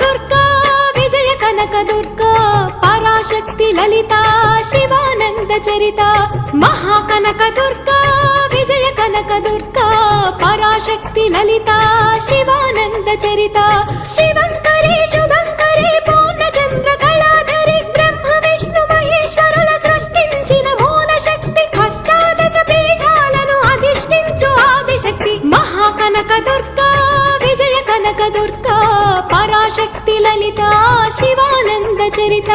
దుర్గా విజయ కనక దుర్గా పరాశక్తి లలిత శివానంద చరిత మహాకనక దుర్గా విజయ కనక దుర్గా పరాశక్తి లలిత శివానంద చరిత శివంకరి శుభంకరి పూర్ణచంద్ర కళాధరి బ్రహ్మ విష్ణు మహేశ్వరుల సృష్టించిన మూల శక్తి అష్టాదశ పీఠాలను అధిష్ఠించు ఆదిశక్తి మహాకనక దుర్గా విజయ కనక దుర్గా పరాశక్తి లలిత శివానంద చరిత